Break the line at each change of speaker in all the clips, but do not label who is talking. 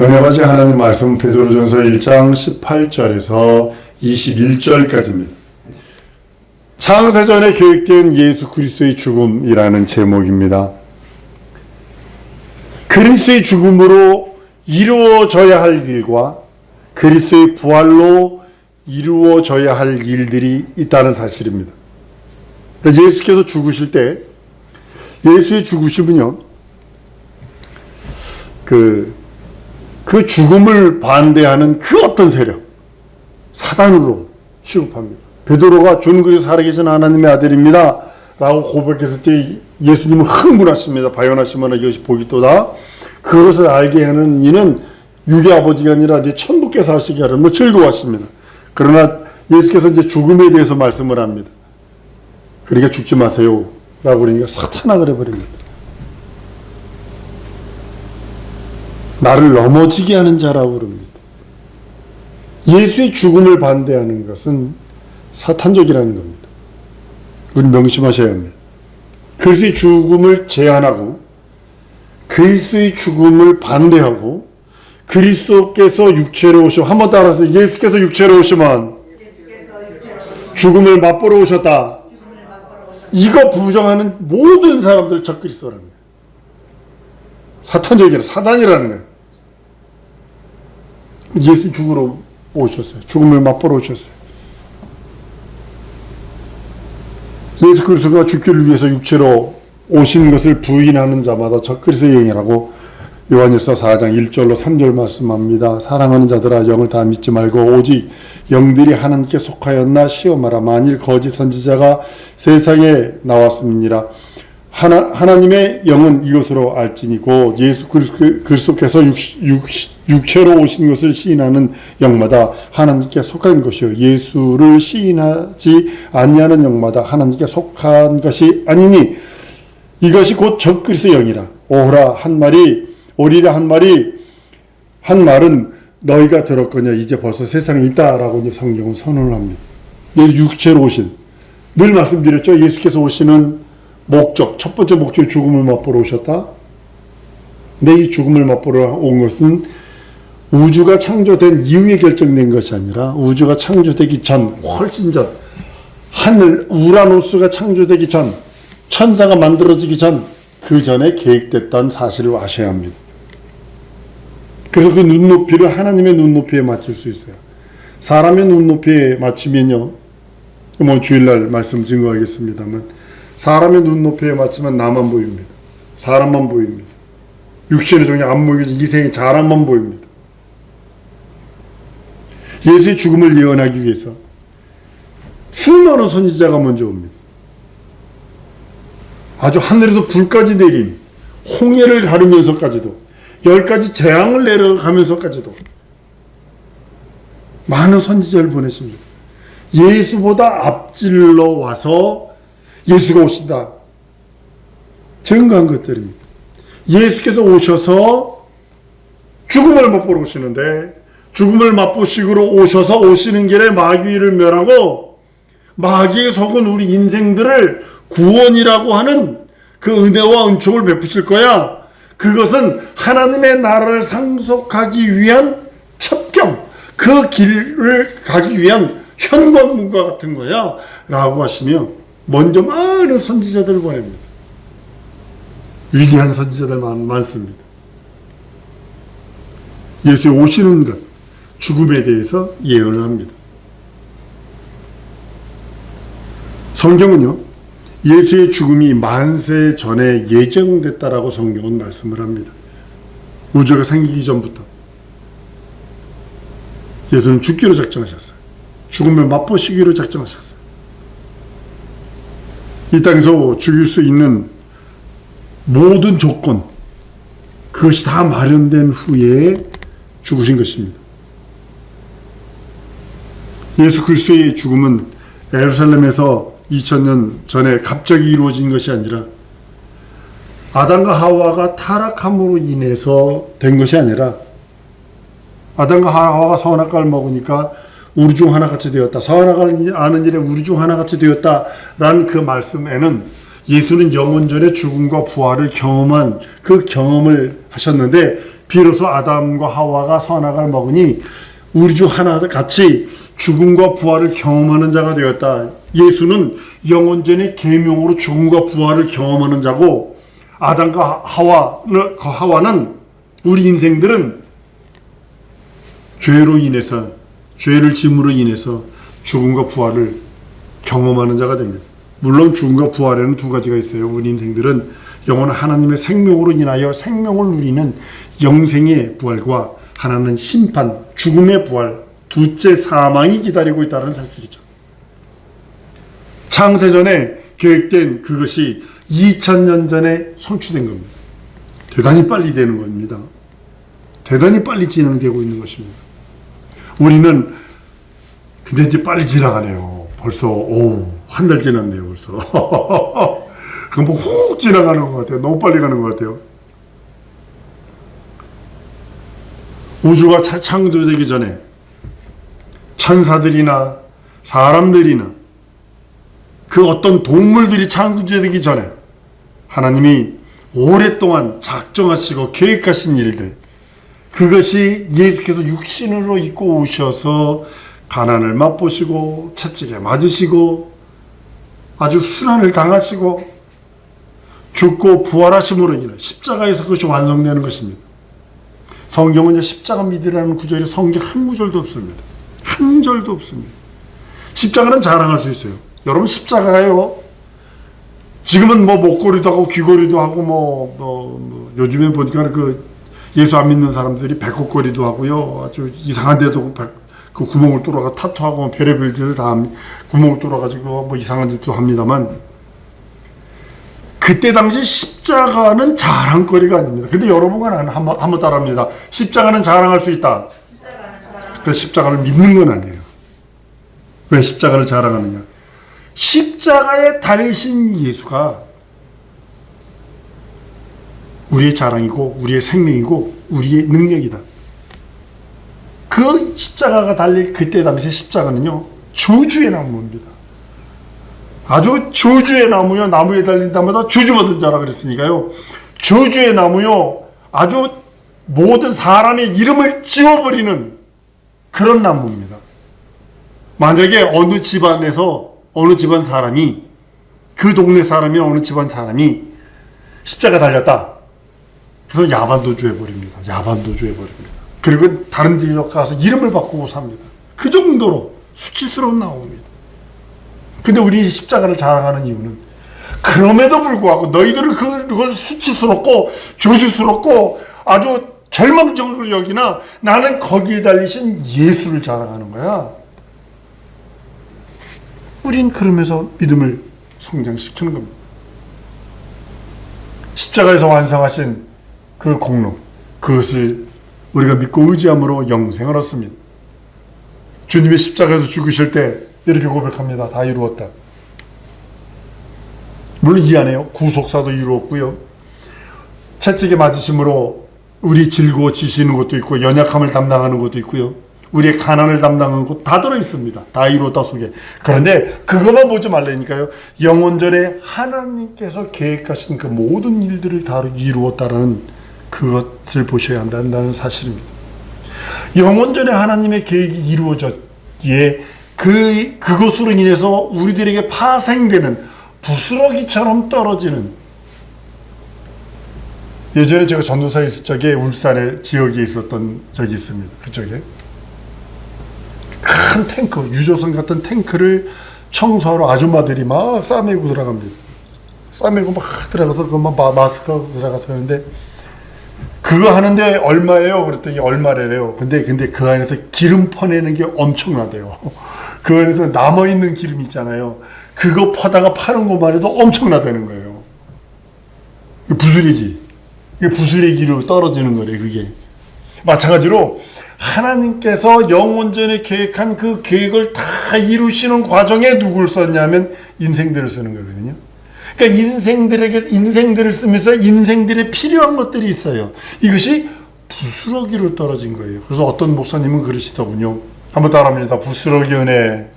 은혜가지 하나님 말씀 베드로전서 1장 18절에서 21절까지입니다. 창세전에 계획된 예수 그리스도의 죽음이라는 제목입니다. 그리스도의 죽음으로 이루어져야 할 일과 그리스도의 부활로 이루어져야 할 일들이 있다는 사실입니다. 예수께서 죽으실 때 예수의 죽으심은요, 그 죽음을 반대하는 그 어떤 세력, 사단으로 취급합니다. 베드로가 주는 그리스도 살아계신 하나님의 아들입니다 라고 고백했을 때 예수님은 흥분하십니다. 바요나시마나 이것이 복이도다. 그것을 알게 하는 이는 육의 아버지가 아니라 내 천부께서 하시게 하라. 즐거워하십니다. 그러나 예수께서 이제 죽음에 대해서 말씀을 합니다. 그러니까 죽지 마세요 라고 그러니까 사탄아 그래 버립니다. 나를 넘어지게 하는 자라고 그럽니다. 예수의 죽음을 반대하는 것은 사탄적이라는 겁니다. 우리 명심하셔야 합니다. 그리스도의 죽음을 제한하고 그리스도의 죽음을 반대하고 그리스도께서 육체로 오시고 한번 따라서 예수께서 육체로 오시면 죽음을 맛보러 오셨다. 이거 부정하는 모든 사람들 적그리스도라는 거예요. 사탄적이라 사단이라는 거예요. 예수 죽으러 오셨어요. 죽음을 맛보러 오셨어요. 예수 그리스도가 죽기를 위해서 육체로 오신 것을 부인하는 자마다 적그리스도의 영이라고 요한일서 4장 1절로 3절 말씀합니다. 사랑하는 자들아 영을 다 믿지 말고 오직 영들이 하나님께 속하였나 시험하라. 만일 거짓 선지자가 세상에 나왔음이니라. 하나님의 영은 이것으로 알지니고 예수 그리스도께서 육체로 오신 것을 시인하는 영마다 하나님께 속한 것이요 예수를 시인하지 아니하는 영마다 하나님께 속한 것이 아니니 이것이 곧 적그리스도의 영이라. 오라 한 말이 오리라 한 말은 너희가 들었거냐 이제 벌써 세상에 있다라고 이제 성경은 선언을 합니다. 예수 육체로 오신, 늘 말씀드렸죠. 예수께서 오시는 목적, 첫 번째 목적이 죽음을 맛보러 오셨다. 근데 이 죽음을 맛보러 온 것은 우주가 창조된 이후에 결정된 것이 아니라 우주가 창조되기 전, 훨씬 전, 하늘 우라노스가 창조되기 전, 천사가 만들어지기 전, 그 전에 계획됐다는 사실을 아셔야 합니다. 그래서 그 눈높이를 하나님의 눈높이에 맞출 수 있어요. 사람의 눈높이에 맞추면요, 주일날 말씀 증거하겠습니다만, 사람의 눈높이에 맞추면 나만 보입니다. 사람만 보입니다. 육신의 종이 안 보이고 이생의 자랑만 보입니다. 예수의 죽음을 예언하기 위해서 수많은 선지자가 먼저 옵니다. 아주 하늘에서 불까지 내린 홍해를 가르면서까지도 10가지 재앙을 내려가면서까지도 많은 선지자를 보내십니다. 예수보다 앞질러 와서 예수가 오신다 증거한 것들입니다. 예수께서 오셔서 죽음을 맛보러 오시는데 죽음을 맛보시기로 오셔서 오시는 길에 마귀를 멸하고 마귀에 속은 우리 인생들을 구원이라고 하는 그 은혜와 은총을 베푸실 거야. 그것은 하나님의 나라를 상속하기 위한 첩경, 그 길을 가기 위한 현관문과 같은 거야 라고 하시며 먼저 많은 선지자들을 보냅니다. 위대한 선지자들 많습니다. 예수의 오시는 것, 죽음에 대해서 예언을 합니다. 성경은요, 예수의 죽음이 만세 전에 예정됐다라고 성경은 말씀을 합니다. 우주가 생기기 전부터 예수는 죽기로 작정하셨어요. 죽음을 맛보시기로 작정하셨어요. 이 땅에서 죽일 수 있는 모든 조건, 그것이 다 마련된 후에 죽으신 것입니다. 예수 그리스도의 죽음은 예루살렘에서 2000년 전에 갑자기 이루어진 것이 아니라 아담과 하와가 타락함으로 인해서 된 것이 아니라 아담과 하와가 선악과를 먹으니까 우리 중 하나같이 되었다. 선악과를 아는 일에 우리 중 하나같이 되었다라는 그 말씀에는 예수는 영원전의 죽음과 부활을 경험한 그 경험을 하셨는데 비로소 아담과 하와가 선악을 먹으니 우리 중 하나 같이 죽음과 부활을 경험하는 자가 되었다. 예수는 영원전의 계명으로 죽음과 부활을 경험하는 자고, 아담과 하와는 우리 인생들은 죄로 인해서, 죄를 짐으로 인해서 죽음과 부활을 경험하는 자가 됩니다. 물론 죽음과 부활에는 두 가지가 있어요. 우리 인생들은 영원한 하나님의 생명으로 인하여 생명을 누리는 영생의 부활과, 하나는 심판, 죽음의 부활, 둘째 사망이 기다리고 있다는 사실이죠. 창세전에 계획된 그것이 2000년 전에 성취된 겁니다. 대단히 빨리 되는 겁니다. 대단히 빨리 진행되고 있는 것입니다. 우리는 근데 이제 빨리 지나가네요. 벌써 한 달 지났네요. 벌써. 그럼 뭐 훅 지나가는 것 같아요. 너무 빨리 가는 것 같아요. 우주가 창조되기 전에 천사들이나 사람들이나 그 어떤 동물들이 창조되기 전에 하나님이 오랫동안 작정하시고 계획하신 일들, 그것이 예수께서 육신으로 입고 오셔서 가난을 맛보시고 채찍에 맞으시고 아주 순환을 당하시고 죽고 부활하심으로 인해 십자가에서 그것이 완성되는 것입니다. 성경은 십자가 믿으라는 구절이 성경 한 구절도 없습니다. 한 절도 없습니다. 십자가는 자랑할 수 있어요. 여러분, 십자가가요, 지금은 뭐 목걸이도 하고 귀걸이도 하고 요즘에 보니까 그 예수 안 믿는 사람들이 배꼽걸이도 하고요, 아주 이상한 데도 그 구멍을 뚫어가 타투하고 별의별 짓을 다 구멍을 뚫어가지고 뭐 이상한 짓도 합니다만, 그때 당시 십자가는 자랑거리가 아닙니다. 근데 여러분은 한번 따라합니다. 십자가는 자랑할 수 있다. 그 십자가를 믿는 건 아니에요. 왜 십자가를 자랑하느냐? 십자가에 달리신 예수가 우리의 자랑이고 우리의 생명이고 우리의 능력이다. 그 십자가가 달릴 그때 당시 십자가는요, 저주의 나무입니다. 아주 저주의 나무요, 나무에 달린 자마다 저주받은 자라 그랬으니까요, 저주의 나무요, 아주 모든 사람의 이름을 지워버리는 그런 나무입니다. 만약에 어느 집안에서 어느 집안 사람이, 그 동네 사람이 어느 집안 사람이 십자가 달렸다, 그래서 야반도주 해버립니다. 야반도주 해버립니다. 그리고 다른 지역 가서 이름을 바꾸고 삽니다. 그 정도로 수치스러운 나무입니다. 근데 우리 십자가를 자랑하는 이유는, 그럼에도 불구하고 너희들은 그걸 수치스럽고 저주스럽고 아주 절망적으로 여기나 나는 거기에 달리신 예수를 자랑하는 거야. 우린 그러면서 믿음을 성장시키는 겁니다. 십자가에서 완성하신 그 공로, 그것을 우리가 믿고 의지함으로 영생을 얻습니다. 주님이 십자가에서 죽으실 때 이렇게 고백합니다. 다 이루었다. 물론 이 안에요, 구속사도 이루었고요, 채찍에 맞으심으로 우리 즐거워지시는 것도 있고, 연약함을 담당하는 것도 있고요, 우리의 가난을 담당하는 것 다 들어있습니다. 다 이루었다 속에. 그런데 그것만 보지 말라니까요, 영원전에 하나님께서 계획하신 그 모든 일들을 다 이루었다라는 그것을 보셔야 한다는 사실입니다. 영원전에 하나님의 계획이 이루어졌기에 그것으로 인해서 우리들에게 파생되는 부스러기처럼 떨어지는, 예전에 제가 전도사에 있을 적에 울산의 지역에 있었던 적이 있습니다. 그쪽에 큰 탱크, 유조선 같은 탱크를 청소하러 아줌마들이 막 싸매고 들어갑니다. 싸매고 막 들어가서 그만 마스크하고 들어가서 하는데, 그거 하는데 얼마예요? 그랬더니 얼마래요. 근데 그 안에서 기름 퍼내는 게 엄청나대요. 그 안에서 남아있는 기름 있잖아요. 그거 퍼다가 파는 것만 해도 엄청나다는 거예요. 부스레기. 이게 부스레기로 떨어지는 거래, 그게. 마찬가지로 하나님께서 영원전에 계획한 그 계획을 다 이루시는 과정에 누구를 썼냐면 인생들을 쓰는 거거든요. 그러니까 인생들을 쓰면서 인생들의 필요한 것들이 있어요. 이것이 부스러기로 떨어진 거예요. 그래서 어떤 목사님은 그러시더군요. 한번 따라합니다. 부스러기 은혜.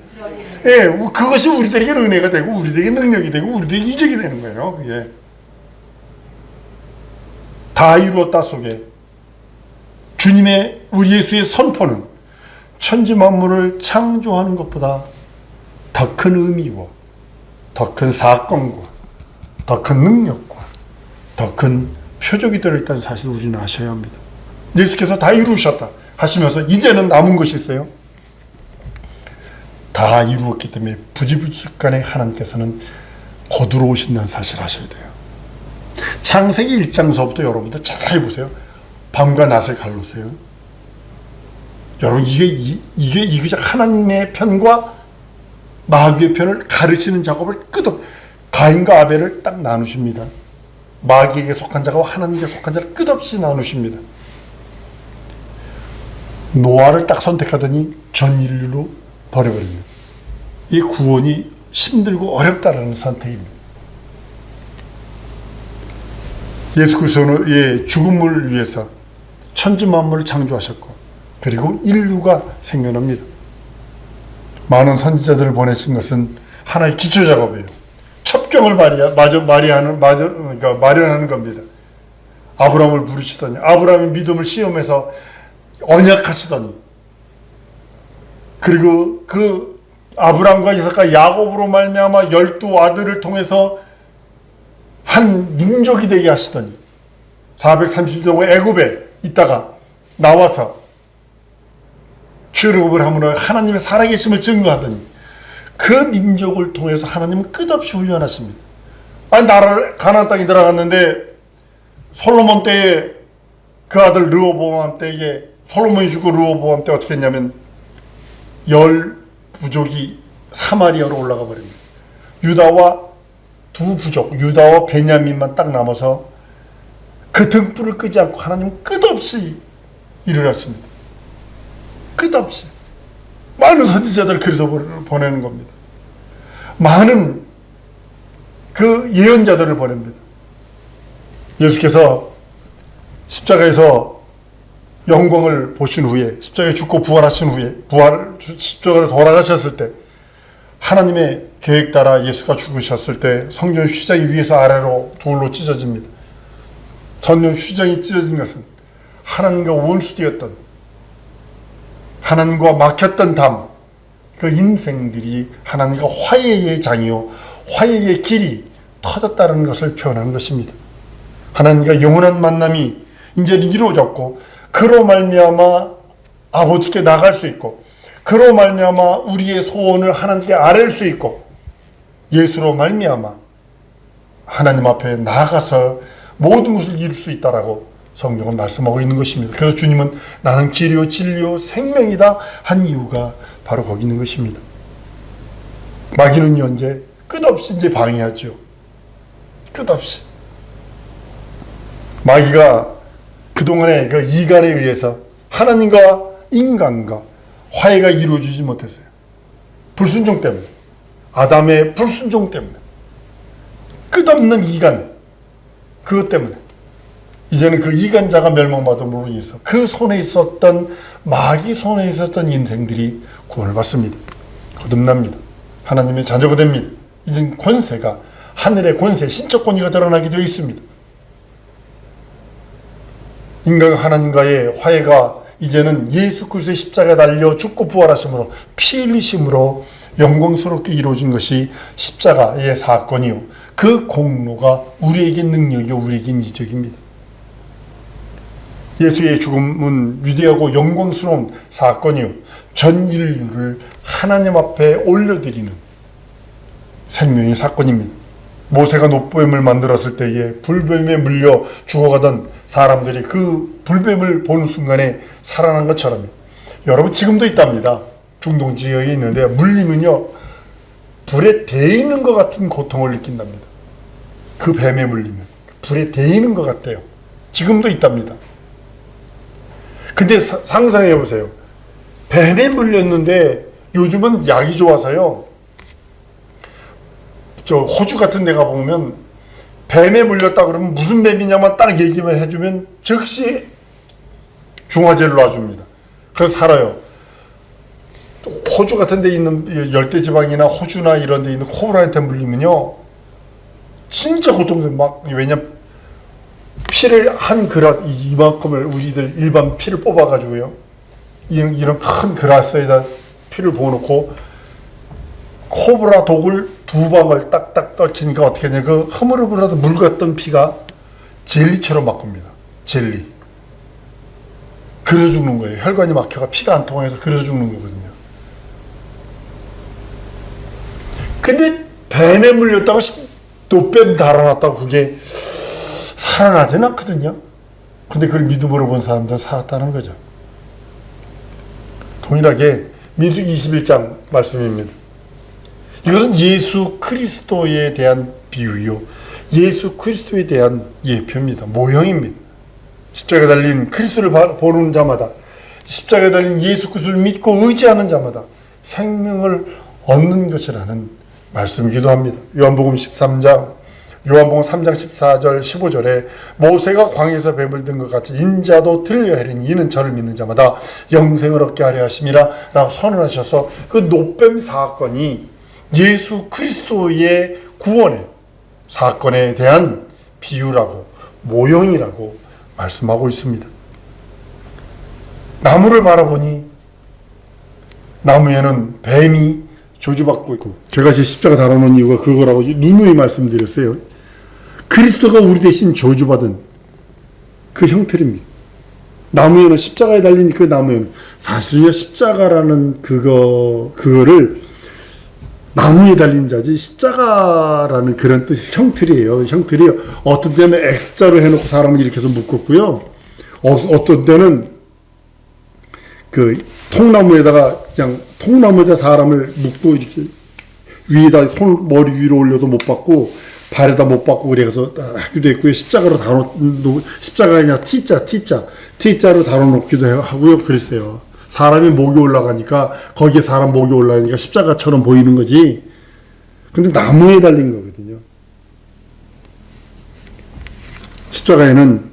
예, 그것이 우리들에게 은혜가 되고 우리들에게 능력이 되고 우리들에게 이적이 되는 거예요. 그게 다 이루었다 속에 주님의 우리 예수의 선포는 천지 만물을 창조하는 것보다 더 큰 의미와 더 큰 사건과 더 큰 능력과 더 큰 표적이 들어있다는 사실을 우리는 아셔야 합니다. 예수께서 다 이루셨다 하시면서 이제는 남은 것이 있어요. 다 이루었기 때문에 부지불식간에 하나님께서는 거두러 오신다는 사실을 아셔야 돼요. 창세기 1장서부터 여러분들 자세히 보세요. 밤과 낮을 갈랐어요. 여러분 이게 하나님의 편과 마귀의 편을 가르치는 작업을 가인과 아벨을 딱 나누십니다. 마귀에게 속한 자가 하나님께 속한 자를 끝없이 나누십니다. 노아를 딱 선택하더니 전 인류로 버려버립니다. 이 구원이 힘들고 어렵다라는 선택입니다. 예수 그리스도의 죽음을 위해서 천지 만물을 창조하셨고 그리고 인류가 생겨납니다. 많은 선지자들을 보내신 것은 하나의 기초 작업이에요. 첩경을 마련하는 겁니다. 아브라함을 부르시더니 아브라함의 믿음을 시험해서 언약하시더니 그리고 그 아브라함과 이삭과 야곱으로 말미암아 12아들을 통해서 한 민족이 되게 하시더니 430년 동안 애굽에 있다가 나와서 출애굽을 함으로 하나님의 살아계심을 증거하더니 그 민족을 통해서 하나님은 끝없이 훈련하십니다. 나라를 가나안 땅에 들어갔는데 솔로몬 때에 그 아들 르호보암 때에 솔로몬이 죽고 르호보암 때 어떻게 했냐면 10부족이 사마리아로 올라가 버립니다. 유다와 두 부족 유다와 베냐민만 딱 남아서 그 등불을 끄지 않고 하나님은 끝없이 일을 하십니다. 끝없이 많은 선지자들을 그래서 보내는 겁니다. 많은 그 예언자들을 보냅니다. 예수께서 십자가에서 영광을 보신 후에 십자가에 죽고 부활하신 후에 십자가로 돌아가셨을 때 하나님의 계획 따라 예수가 죽으셨을 때 성전 휘장이 위에서 아래로 둘로 찢어집니다. 성전 휘장이 찢어진 것은 하나님과 원수되었던 하나님과 막혔던 담, 그 인생들이 하나님과 화해의 장이요 화해의 길이 터졌다는 것을 표현한 것입니다. 하나님과 영원한 만남이 이제 이루어졌고 그로 말미암아 아버지께 나갈 수 있고 그로 말미암아 우리의 소원을 하나님께 아뢰을 수 있고 예수로 말미암아 하나님 앞에 나아가서 모든 것을 이룰 수 있다라고 성경은 말씀하고 있는 것입니다. 그래서 주님은 나는 길이요 진리요 생명이다 한 이유가 바로 거기 있는 것입니다. 마귀는 현재 끝없이 이제 방해하죠. 끝없이. 마귀가 그동안의 그 이간에 의해서 하나님과 인간과 화해가 이루어지지 못했어요. 불순종 때문에. 아담의 불순종 때문에. 끝없는 이간. 그것 때문에. 이제는 그 이간자가 멸망받음으로 인해서 그 손에 있었던 마귀 손에 있었던 인생들이 구원을 받습니다. 거듭납니다. 하나님의 자녀가 됩니다. 이젠 권세가 하늘의 권세, 신적 권위가 드러나게 되어 있습니다. 인간과 하나님과의 화해가 이제는 예수 그리스도의 십자가에 달려 죽고 부활하심으로 피 흘리심으로 영광스럽게 이루어진 것이 십자가의 사건이요. 그 공로가 우리에게 능력이요 우리에게 이적입니다. 예수의 죽음은 위대하고 영광스러운 사건이요 전 인류를 하나님 앞에 올려드리는 생명의 사건입니다. 모세가 노뱀을 만들었을 때에 불뱀에 물려 죽어가던 사람들이 그 불뱀을 보는 순간에 살아난 것처럼 여러분 지금도 있답니다. 중동 지역에 있는데 물리면요 불에 데이는 것 같은 고통을 느낀답니다. 그 뱀에 물리면 불에 데이는 것 같아요. 지금도 있답니다. 근데 상상해 보세요. 뱀에 물렸는데 요즘은 약이 좋아서요. 저 호주 같은 데 가보면 뱀에 물렸다 그러면 무슨 뱀이냐만 딱 얘기만 해주면 즉시 중화제를 놔줍니다. 그래서 살아요. 호주 같은 데 있는 열대지방이나 호주나 이런 데 있는 코브라한테 물리면요. 진짜 고통스러워. 왜냐면 피를 한 그릇 이만큼을 우리들 일반 피를 뽑아가지고요. 이런 큰 그라스에다 피를 부어놓고 코브라 독을 2방울 딱딱 떨치니까 어떻게 하냐. 그 흐물흐물하다 물 같던 피가 젤리처럼 바꿉니다. 젤리. 그려 죽는 거예요. 혈관이 막혀가 피가 안 통해서 그려 죽는 거거든요. 근데 뱀에 물렸다고 노뱀 달아났다고 그게 살아나진 않거든요. 근데 그걸 믿음으로 본 사람들은 살았다는 거죠. 동일하게 민수기 21장 말씀입니다. 이것은 예수 그리스도에 대한 비유요, 예수 그리스도에 대한 예표입니다. 모형입니다. 십자가에 달린 그리스도를 보는 자마다, 십자가에 달린 예수 그리스도를 믿고 의지하는 자마다 생명을 얻는 것이라는 말씀이기도 합니다. 요한복음 3장 14절 15절에 모세가 광야에서 뱀을 든 것 같이 인자도 들려야 하리니 이는 저를 믿는 자마다 영생을 얻게 하려 하심이라 라고 선언하셔서 그 노뱀 사건이 예수 그리스도의 구원의 사건에 대한 비유라고, 모형이라고 말씀하고 있습니다. 나무를 바라보니 나무에는 뱀이 저주받고 있고, 제가 제 십자가 달아놓은 이유가 그거라고 누누이 말씀드렸어요. 그리스도가 우리 대신 저주받은 그 형틀입니다. 나무에는, 십자가에 달린 그 나무에는, 사실은요, 십자가라는 그거를 나무에 달린 자지, 십자가라는 그런 뜻, 형틀이에요. 형틀이요. 어떤 때는 X자로 해놓고 사람을 이렇게 해서 묶었고요. 어떤 때는 그 통나무에다가 그냥 통나무에다 사람을 묶고 이렇게 위에다 머리 위로 올려도 못 받고 발에다 못 받고 그래서 하기도 했고요. 십자가로 십자가가 아니라 T자로 다뤄놓기도 하고요. 그랬어요. 사람이 목이 올라가니까, 거기에 사람 목이 올라가니까 십자가처럼 보이는 거지. 근데 나무에 달린 거거든요. 십자가에는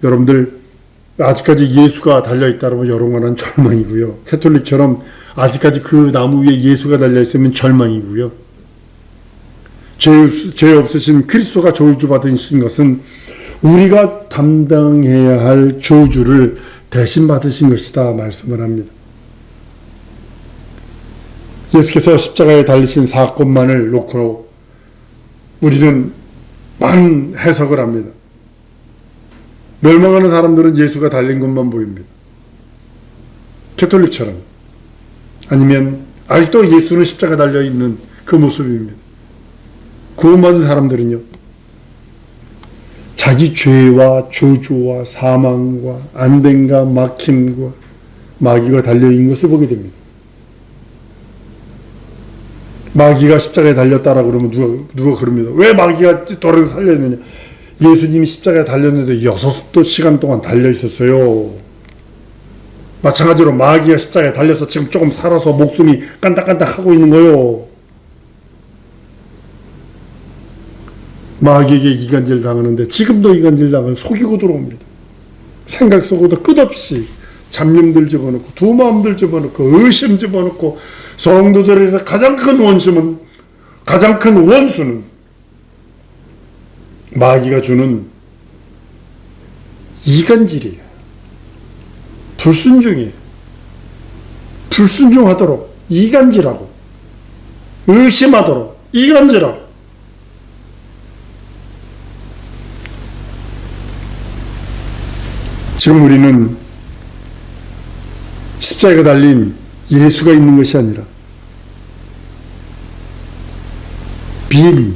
여러분들 아직까지 예수가 달려있다면 여러분은 절망이고요. 캐톨릭처럼 아직까지 그 나무 위에 예수가 달려있으면 절망이고요. 죄 없으신 그리스도가 저주받으신 것은 우리가 담당해야 할 저주를 대신 받으신 것이다 말씀을 합니다. 예수께서 십자가에 달리신 사건만을 놓고 우리는 많은 해석을 합니다. 멸망하는 사람들은 예수가 달린 것만 보입니다. 캐톨릭처럼. 아니면 아직도 예수는 십자가 달려있는 그 모습입니다. 구원받은 사람들은요, 자기 죄와 저주와 사망과 안됨과 막힘과 마귀가 달려있는 것을 보게 됩니다. 마귀가 십자가에 달렸다라고 그러면 누가 그럽니다. 왜 마귀가 너를 살렸느냐? 예수님이 십자가에 달렸는데 6시간 동안 달려있었어요. 마찬가지로 마귀가 십자가에 달려서 지금 조금 살아서 목숨이 깐딱깐딱 하고 있는 거요. 마귀에게 이간질 당하는데 지금도 이간질 당하고 속이고 들어옵니다. 생각 속으로 끝없이 잡념들 집어넣고 두 마음들 집어넣고 의심 집어넣고, 성도들에서 가장 큰 원수는 마귀가 주는 이간질이에요. 불순종이에요. 불순종하도록 이간질하고, 의심하도록 이간질하고. 지금 우리는 십자가에 달린 예수가 있는 것이 아니라 빈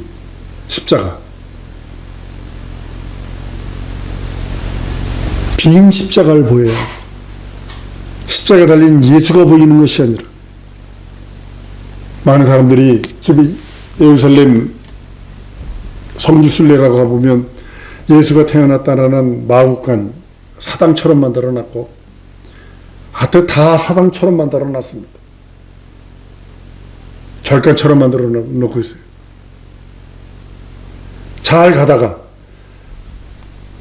십자가, 빈 십자가를 보여요. 십자가에 달린 예수가 보이는 것이 아니라, 많은 사람들이 집에 예루살렘 성지순례라고 가보면 예수가 태어났다라는 마구간 사당처럼 만들어놨고, 하여튼 다 사당처럼 만들어놨습니다. 절간처럼 만들어 놓고 있어요. 잘 가다가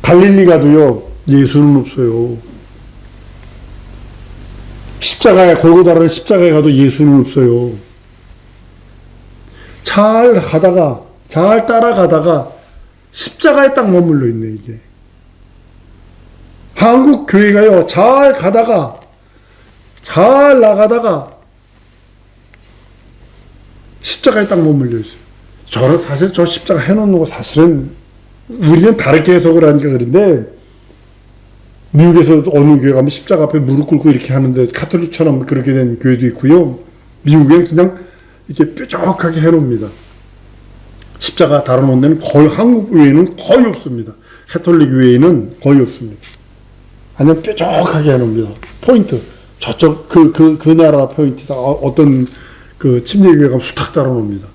갈릴리 가도요, 예수는 없어요. 골고다라는 십자가에 가도 예수는 없어요. 잘 가다가, 잘 따라가다가 십자가에 딱 머물러 있네, 이게. 한국 교회가요, 잘 가다가, 잘 나가다가, 십자가에 딱 머물러 있어요. 저는 사실 저 십자가 해놓는 거 사실은 우리는 다르게 해석을 하니까 그런데, 미국에서도 어느 교회 가면 십자가 앞에 무릎 꿇고 이렇게 하는데, 카톨릭처럼 그렇게 된 교회도 있고요. 미국에는 그냥 이렇게 뾰족하게 해놓습니다. 십자가 달아놓은 데는 거의, 한국 외에는 거의 없습니다. 카톨릭 외에는 거의 없습니다. 아니면 뾰족하게 해놓습니다. 포인트. 저쪽, 그 나라 포인트다. 어떤 그 침례교회 가면 수탉 달아놓습니다.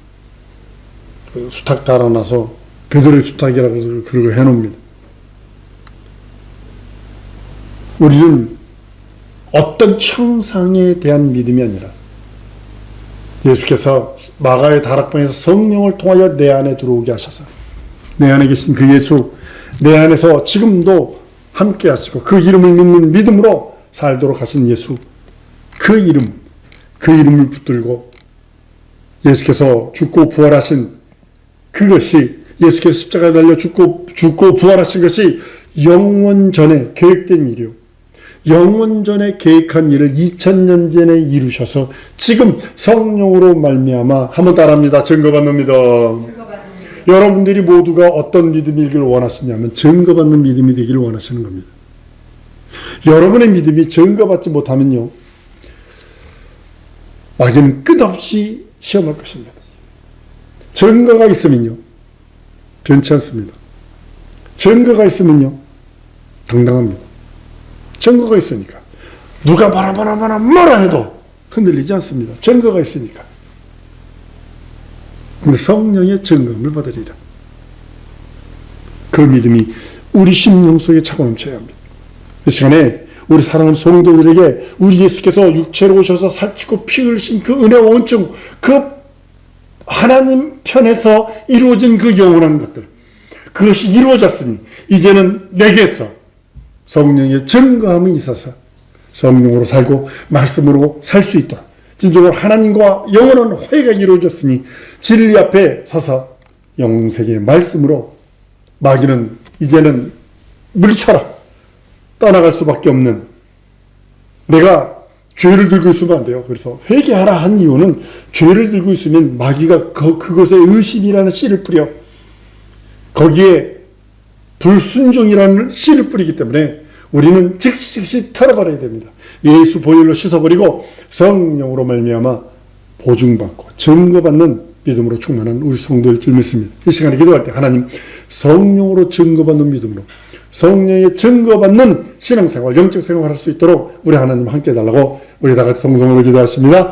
그 수탉 달아놔서 베드로의 수탉이라고 해서 그러고 해놓습니다. 우리는 어떤 형상에 대한 믿음이 아니라 예수께서 마가의 다락방에서 성령을 통하여 내 안에 들어오게 하셔서 내 안에 계신 그 예수, 내 안에서 지금도 함께 하시고 그 이름을 믿는 믿음으로 살도록 하신 예수, 그 이름을 붙들고 예수께서 죽고 부활하신 그것이, 예수께서 십자가에 달려 죽고 부활하신 것이 영원 전에 계획된 일이요, 영원 전에 계획한 일을 2000년 전에 이루셔서 지금 성령으로 말미암아, 한번 따라합니다. 증거받는 믿음. 여러분들이 모두가 어떤 믿음이길 원하시냐면 증거받는 믿음이 되기를 원하시는 겁니다. 여러분의 믿음이 증거받지 못하면요, 마귀는 끝없이 시험할 것입니다. 증거가 있으면요, 변치 않습니다. 증거가 있으면요, 당당합니다. 증거가 있으니까 누가 뭐라 해도 흔들리지 않습니다. 증거가 있으니까. 근데 성령의 증거를 받으리라. 그 믿음이 우리 심령 속에 차고 넘쳐야 합니다. 이 시간에 우리 사랑하는 성도들에게 우리 예수께서 육체로 오셔서 살찌고 피 흘리신 그 은혜와 원증, 그 하나님 편에서 이루어진 그 영원한 것들, 그것이 이루어졌으니 이제는 내게서 성령의 증거함이 있어서 성령으로 살고 말씀으로 살 수 있도록, 진정으로 하나님과 영원한 화해가 이루어졌으니 진리 앞에 서서 영생의 말씀으로 마귀는 이제는 물리쳐라, 떠나갈 수밖에 없는, 내가 죄를 들고 있으면 안 돼요. 그래서 회개하라 한 이유는 죄를 들고 있으면 마귀가 그것에 의심이라는 씨를 뿌려 거기에 불순종이라는 씨를 뿌리기 때문에 우리는 즉시 털어버려야 됩니다. 예수 보혈로 씻어버리고 성령으로 말미암아 보증받고 증거받는 믿음으로 충만한 우리 성도일 줄 믿습니다. 이 시간에 기도할 때 하나님, 성령으로 증거받는 믿음으로 성령의 증거받는 신앙생활, 영적 생활을 할 수 있도록 우리 하나님 함께 해달라고 우리 다 같이 성성으로 기도하십니다.